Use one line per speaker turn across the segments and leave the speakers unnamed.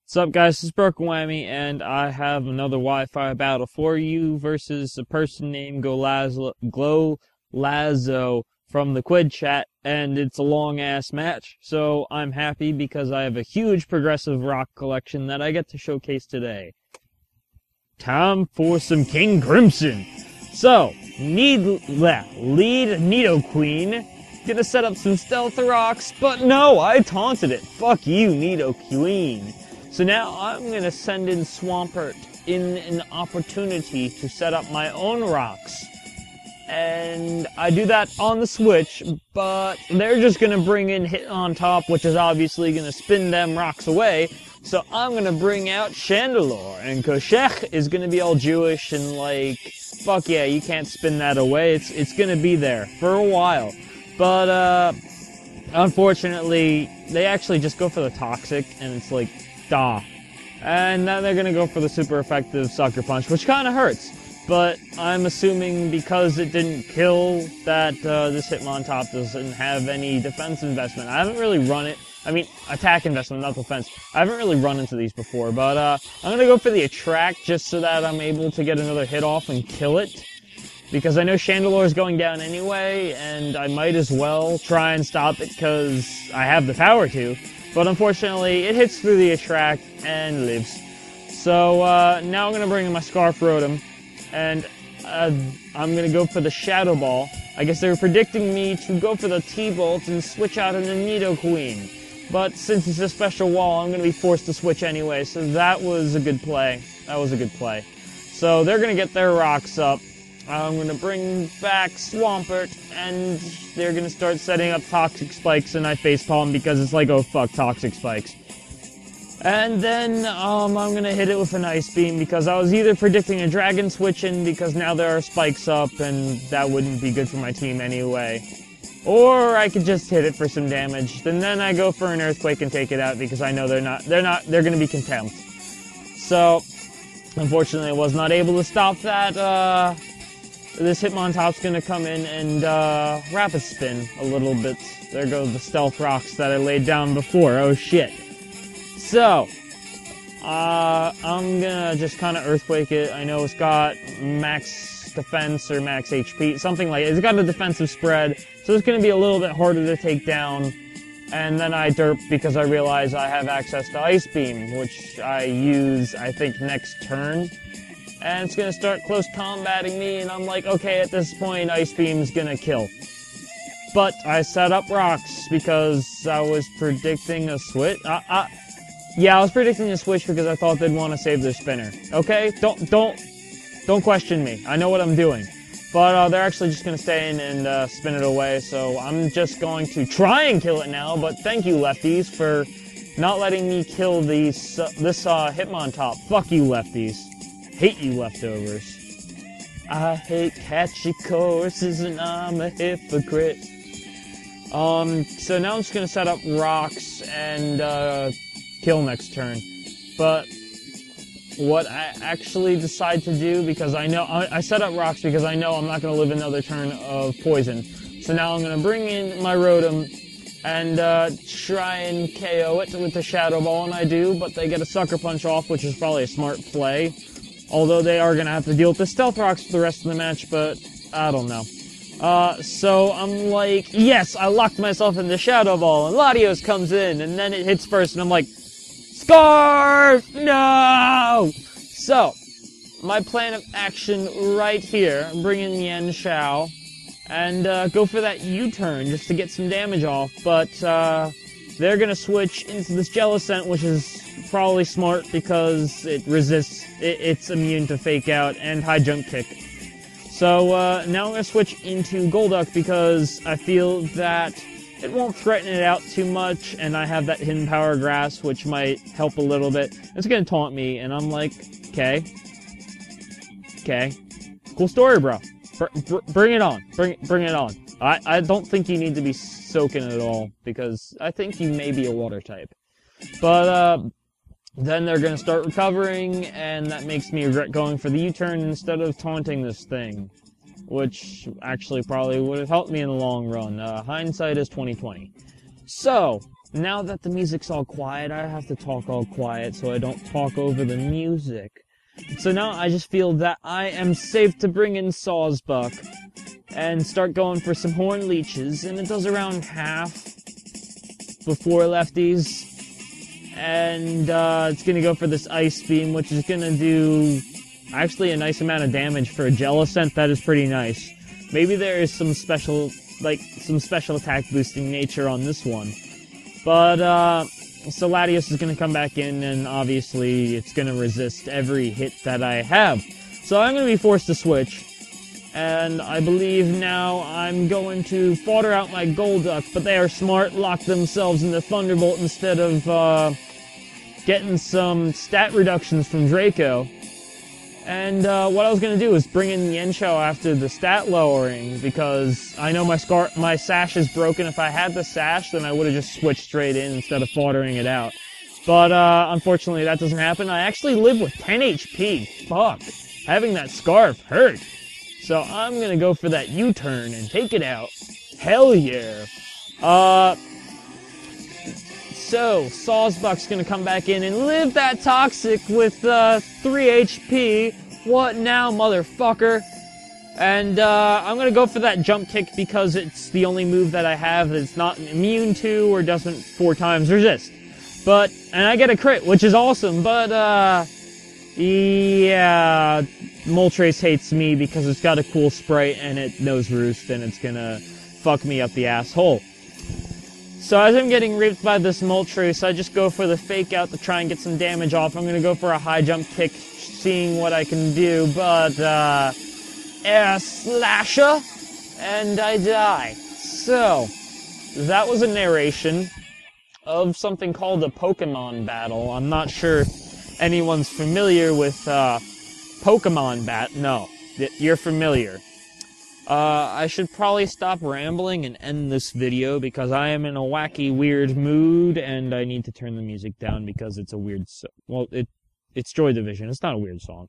What's up, guys? This is Broken Whammy, and I have another Wi-Fi battle for you versus a person named Golazo from the Quid chat, and it's a long-ass match, so I'm happy because I have a huge progressive rock collection that I get to showcase today. Time for some King Crimson. So, lead Nidoqueen, gonna set up some stealth rocks, but no, I taunted it. Fuck you, Nidoqueen. So now I'm going to send in Swampert in an opportunity to set up my own rocks. And I do that on the Switch, but they're just going to bring in Hitmontop, which is obviously going to spin them rocks away. So I'm going to bring out Chandelure, and Koshech is going to be all Jewish and like, fuck yeah, you can't spin that away. It's going to be there for a while. But unfortunately, they actually just go for the Toxic, and it's like, duh. And now they're gonna go for the super effective Sucker Punch, which kinda hurts. But I'm assuming because it didn't kill that this Hitmontop doesn't have any defense investment. I haven't really run it. I mean, attack investment, not defense. I haven't really run into these before, but I'm gonna go for the Attract just so that I'm able to get another hit off and kill it. Because I know Chandelure is going down anyway, and I might as well try and stop it because I have the power to. But unfortunately, it hits through the Attract and lives. So now I'm going to bring in my Scarf Rotom, and I'm going to go for the Shadow Ball. I guess they were predicting me to go for the T-Bolt and switch out into Nidoqueen. But since it's a special wall, I'm going to be forced to switch anyway, so that was a good play. So they're going to get their rocks up. I'm going to bring back Swampert, and they're going to start setting up Toxic Spikes, and I facepalm because it's like, oh fuck, Toxic Spikes. And then, I'm going to hit it with an Ice Beam, because I was either predicting a Dragon Switch in, because now there are Spikes up, and that wouldn't be good for my team anyway. Or I could just hit it for some damage, and then I go for an Earthquake and take it out, because I know they're going to be contempt. So, unfortunately I was not able to stop that, This Hitmontop's gonna come in and, Rapid Spin a little bit. There go the Stealth Rocks that I laid down before. Oh shit. So, I'm gonna just kinda Earthquake it. I know it's got max defense or max HP, something like it. It's got a defensive spread, so it's gonna be a little bit harder to take down. And then I derp because I realize I have access to Ice Beam, which I use, I think, next turn. And it's gonna start close combating me, and I'm like, okay, at this point, Ice Beam's gonna kill. But I set up rocks because I was predicting a switch. Yeah, I was predicting a switch because I thought they'd want to save their spinner. Okay, don't question me. I know what I'm doing. But they're actually just gonna stay in and spin it away. So I'm just going to try and kill it now. But thank you, lefties, for not letting me kill this Hitmontop. Fuck you, lefties. Hate you, leftovers. I hate catchy courses and I'm a hypocrite. So now I'm just gonna set up rocks and kill next turn. But what I actually decide to do, because I know I set up rocks because I know I'm not gonna live another turn of poison. So now I'm gonna bring in my Rotom and try and KO it with the Shadow Ball, and I do, but they get a Sucker Punch off, which is probably a smart play. Although they are going to have to deal with the Stealth Rocks for the rest of the match, but I don't know. So I'm like, yes, I locked myself in the Shadow Ball, and Latios comes in, and then it hits first, and I'm like, Scarf! No! So, my plan of action right here, bring in Yen Shao, and go for that U-turn just to get some damage off, but they're going to switch into this Jellicent, which is probably smart because it resists, it's immune to Fake Out and High Jump Kick. So now I'm going to switch into Golduck because I feel that it won't threaten it out too much, and I have that Hidden Power Grass, which might help a little bit. It's going to taunt me, and I'm like, okay. Cool story, bro. Bring it on. Bring it on. I don't think you need to be soaking at all, because I think you may be a water type. But, then they're going to start recovering, and that makes me regret going for the U-turn instead of taunting this thing. Which actually probably would have helped me in the long run. Hindsight is 20/20. So, now that the music's all quiet, I have to talk all quiet so I don't talk over the music. So now I just feel that I am safe to bring in Sawsbuck and start going for some horn leeches, and it does around half before lefties. And it's gonna go for this ice beam, which is gonna do actually a nice amount of damage for a Jellicent. That is pretty nice. Maybe there is some special attack boosting nature on this one. But so Latios is gonna come back in, and obviously it's gonna resist every hit that I have. So I'm gonna be forced to switch. And I believe now I'm going to fodder out my Golduck, but they are smart, lock themselves into Thunderbolt instead of getting some stat reductions from Draco. And what I was going to do is bring in the Yensho after the stat lowering, because I know my sash is broken. If I had the sash, then I would have just switched straight in instead of foddering it out. But unfortunately that doesn't happen. I actually live with 10 HP. Fuck. Having that scarf hurt. So I'm going to go for that U-turn and take it out. Hell yeah. So Sawsbuck's going to come back in and live that Toxic with 3 HP. What now, motherfucker? And I'm going to go for that jump kick because it's the only move that I have that's not immune to or doesn't 4 times resist. And I get a crit, which is awesome, but yeah, Moltres hates me because it's got a cool sprite and it knows Roost, and it's gonna fuck me up the asshole. So as I'm getting raped by this Moltres, I just go for the fake out to try and get some damage off. I'm gonna go for a high jump kick, seeing what I can do, but air slasher, and I die. So that was a narration of something called a Pokemon battle. I'm not sure anyone's familiar with Pokemon No, you're familiar. I should probably stop rambling and end this video because I am in a wacky, weird mood, and I need to turn the music down because it's a weird it's Joy Division. It's not a weird song.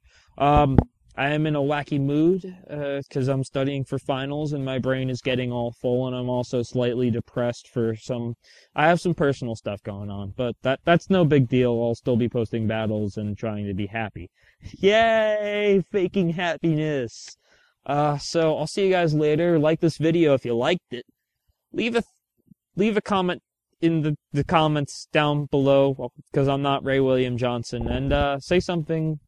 I am in a wacky mood because I'm studying for finals and my brain is getting all full, and I'm also slightly depressed for I have some personal stuff going on, but that's no big deal. I'll still be posting battles and trying to be happy. Yay! Faking happiness! So I'll see you guys later. Like this video if you liked it. Leave a comment in the comments down below, because I'm not Ray William Johnson, and say something.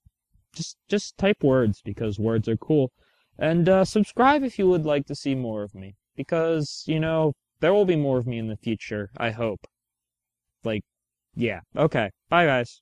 Just type words, because words are cool. And subscribe if you would like to see more of me, because, you know, there will be more of me in the future, I hope. Yeah. Okay. Bye, guys.